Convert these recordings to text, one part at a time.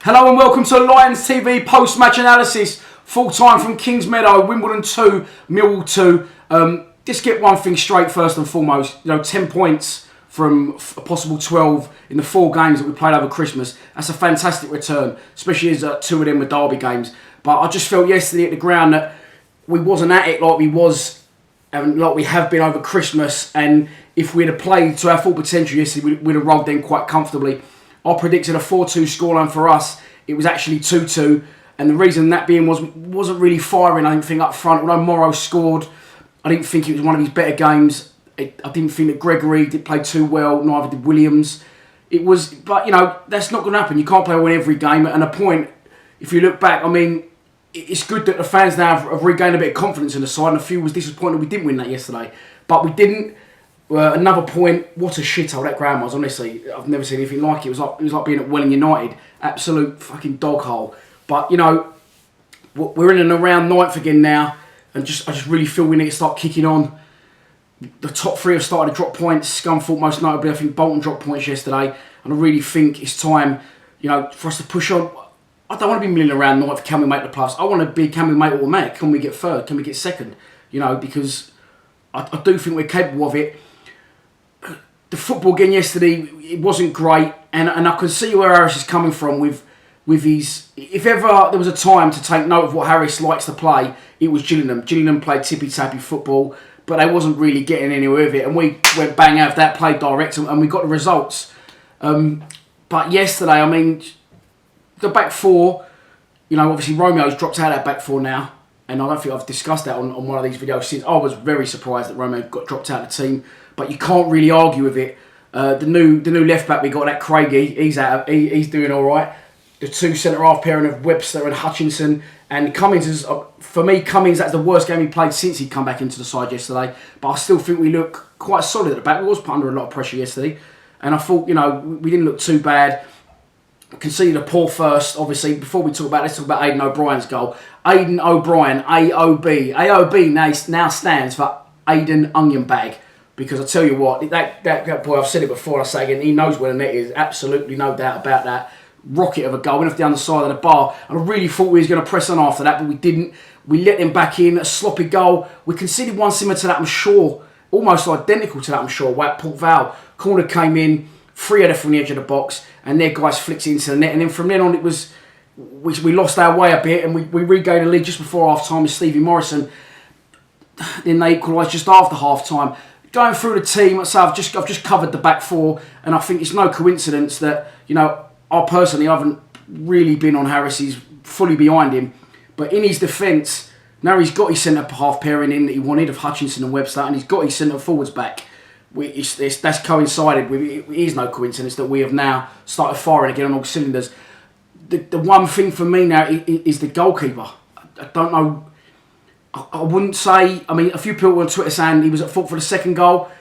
Hello and welcome to Lions TV post-match analysis. Full time from Kings Meadow, Wimbledon 2, Millwall 2. Just get one thing straight first and foremost. 10 points from a possible 12 in the 4 games that we played over Christmas. That's a fantastic return, especially as 2 of them were derby games. But I just felt yesterday at the ground that we wasn't at it like we was and like we have been over Christmas. And if we'd have played to our full potential yesterday, we'd have rolled in quite comfortably. I predicted a 4-2 scoreline for us. It was actually 2-2. And the reason that being was we wasn't really firing, I didn't think, up front. Although Morrow scored, I didn't think it was one of his better games. I didn't think that Gregory did play too well, neither did Williams. But that's not going to happen. You can't play well in every game. And a point, if you look back, it's good that the fans now have regained a bit of confidence in the side. And a few was disappointed we didn't win that yesterday. But we didn't. Another point, what a shithole that ground was, honestly. I've never seen anything like it. It was like being at Welling United. Absolute fucking dog hole. But, we're in and around 9th again now. And I just really feel we need to start kicking on. The top 3 have started to drop points. Scunthorpe most notably. I think Bolton dropped points yesterday. And I really think it's time, for us to push on. I don't want to be milling around 9th. Can we make the plus? I want to be, can we make automatic? Can we get 3rd? Can we get 2nd? Because I do think we're capable of it. The football again yesterday, it wasn't great, and I can see where Harris is coming from with his. If ever there was a time to take note of what Harris likes to play, it was Gillingham. Gillingham played tippy-tappy football, but they wasn't really getting anywhere with it, and we went bang out of that, played direct, and we got the results. But yesterday, the back 4, obviously Romeo's dropped out of that back 4 now, and I don't think I've discussed that on one of these videos since. I was very surprised that Romeo got dropped out of the team. But you can't really argue with it. The new left back we got, that Craigie, he's doing all right. The 2 centre half pairing of Webster and Hutchinson, and Cummings is, for me, that's the worst game he played since he come back into the side yesterday. But I still think we look quite solid at the back. We was put under a lot of pressure yesterday, and I thought we didn't look too bad. Conceded a poor first, obviously. Before we talk about, let's talk about Aidan O'Brien's goal. Aidan O'Brien, AOB. AOB now stands for Aidan Onion Bag. Because I tell you what, that boy, I've said it before, I say again, he knows where the net is. Absolutely no doubt about that. Rocket of a goal, went off down the side of the bar. And I really thought we was going to press on after that, but we didn't. We let him back in, a sloppy goal. We conceded one similar to that, I'm sure. Almost identical to that, I'm sure. Port Vale. Corner came in, 3 header from the edge of the box, and their guys flicked it into the net. And then from then on, it was we lost our way a bit, and we regained the lead just before half-time with Stevie Morrison. Then they equalised just after half-time. Going through the team, so I've just covered the back 4, and I think it's no coincidence that I personally haven't really been on Harris. He's fully behind him, but in his defence, now he's got his centre half pairing in that he wanted of Hutchinson and Webster, and he's got his centre forwards back. That's coincided with. It is no coincidence that we have now started firing again on all cylinders. The one thing for me now is the goalkeeper. I don't know. I wouldn't say, a few people on Twitter saying he was at fault for the 2nd goal.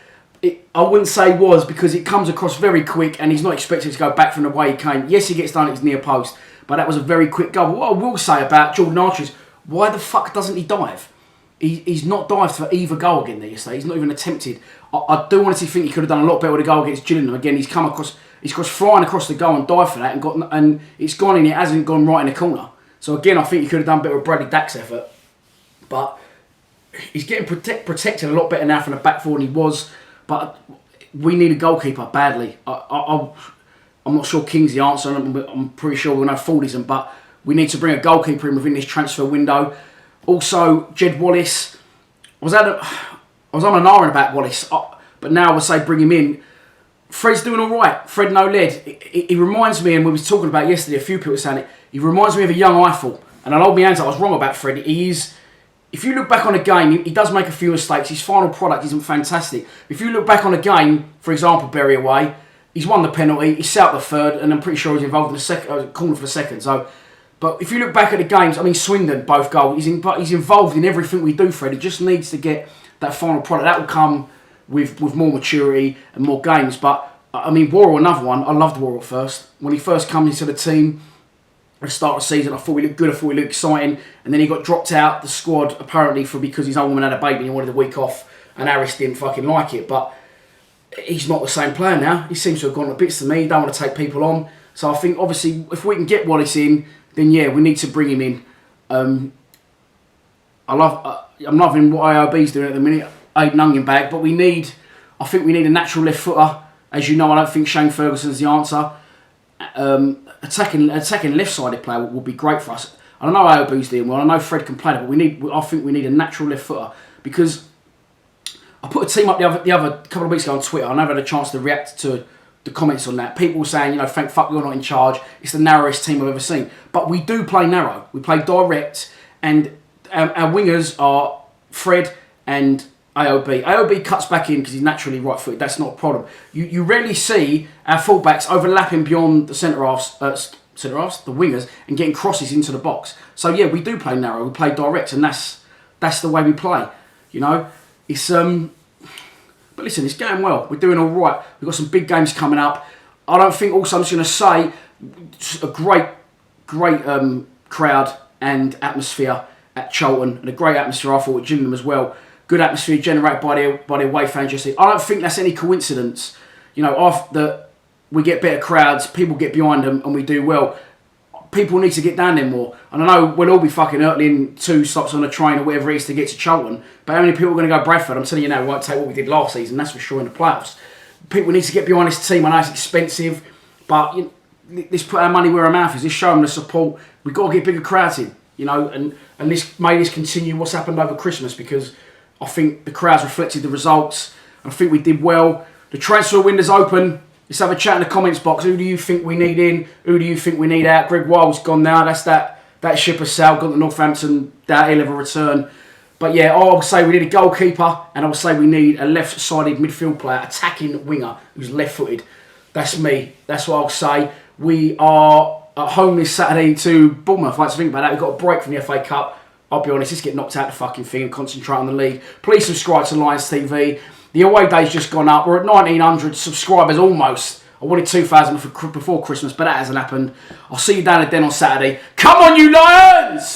I wouldn't say was, because it comes across very quick and he's not expected to go back from the way he came. Yes, he gets done at his near post, but that was a very quick goal. But what I will say about Jordan Archer is, why the fuck doesn't he dive? He's not dived for either goal again there yesterday. He's not even attempted. I do honestly think he could have done a lot better with the goal against Gillingham. Again, he's come flying across the goal and dived for that, and it's gone in. It hasn't gone right in the corner. So again, I think he could have done better with Bradley Dack's effort. But he's getting protected a lot better now from the back 4 than he was. But we need a goalkeeper badly. I'm not sure King's the answer. I'm pretty sure we'll know Ford isn't. But we need to bring a goalkeeper in within this transfer window. Also, Jed Wallace. I was on an hour about Wallace, but now I would say bring him in. Fred's doing all right. Fred no lead. He reminds me, and we were talking about yesterday, a few people were saying it, he reminds me of a young Eiffel. And I'll hold my hands up, I was wrong about Fred. He is. If you look back on a game, he does make a few mistakes. His final product isn't fantastic. If you look back on a game, for example, Bury away, he's won the penalty, he's set up the 3rd, and I'm pretty sure he's involved in the second corner for the 2nd. So, but if you look back at the games, Swindon, both goals, he's involved in everything we do, Fred. He just needs to get that final product. That will come with more maturity and more games. But, Worrell, another one. I loved Worrell first. When he first came into the team, at the start of the season, I thought we looked good, I thought we looked exciting, and then he got dropped out the squad apparently because his old woman had a baby and he wanted a week off, and Harris didn't fucking like it. But he's not the same player now. He seems to have gone to bits to me. He don't want to take people on. So I think obviously if we can get Wallace in, then yeah, we need to bring him in. I'm loving what AOB's doing at the minute, AIDEN bag, but I think we need a natural left footer. As you know, I don't think Shane Ferguson's the answer. Attacking left-sided player will be great for us. I don't know AOB's doing well. I know Fred can play it, but I think we need a natural left footer, because I put a team up the other couple of weeks ago on Twitter. I never had a chance to react to the comments on that. People were saying, you know, thank fuck you're not in charge. It's the narrowest team I've ever seen. But we do play narrow. We play direct, and our wingers are Fred and AOB. AOB cuts back in because he's naturally right-footed. That's not a problem. You rarely see our fullbacks overlapping beyond the centre-halves, the wingers, and getting crosses into the box. So yeah, we do play narrow. We play direct, and that's the way we play. You know, it's But listen, it's going well. We're doing all right. We've got some big games coming up. I don't think. Also, I'm just going to say, a great crowd and atmosphere at Charlton, and a great atmosphere I thought at Gillingham as well. Good atmosphere generated by the away fans yesterday. I don't think that's any coincidence. You know, after we get better crowds, people get behind them, and we do well. People need to get down there more. And I know we'll all be fucking hurtling 2 stops on a train or whatever it is to get to Charlton. But how many people are going to go Bradford? I'm telling you now, we won't take what we did last season. That's for sure in the playoffs. People need to get behind this team. I know it's expensive, but you know, let's put our money where our mouth is. Let's show them the support. We've got to get bigger crowds in, you know, and this continue what's happened over Christmas, because I think the crowds reflected the results. I think we did well. The transfer window's open. Let's have a chat in the comments box. Who do you think we need in? Who do you think we need out? Greg Wild's gone now. That's that ship has sailed. Gone to Northampton. Doubt he'll ever return. But yeah, I would say we need a goalkeeper, and I would say we need a left-sided midfield player, attacking winger who's left-footed. That's me. That's what I'll say. We are at home this Saturday to Bournemouth. I like to think about that. We've got a break from the FA Cup. I'll be honest, let's get knocked out the fucking thing and concentrate on the league. Please subscribe to Lions TV. The away day's just gone up. We're at 1,900 subscribers almost. I wanted 2,000 before Christmas, but that hasn't happened. I'll see you down at Den on Saturday. Come on, you Lions!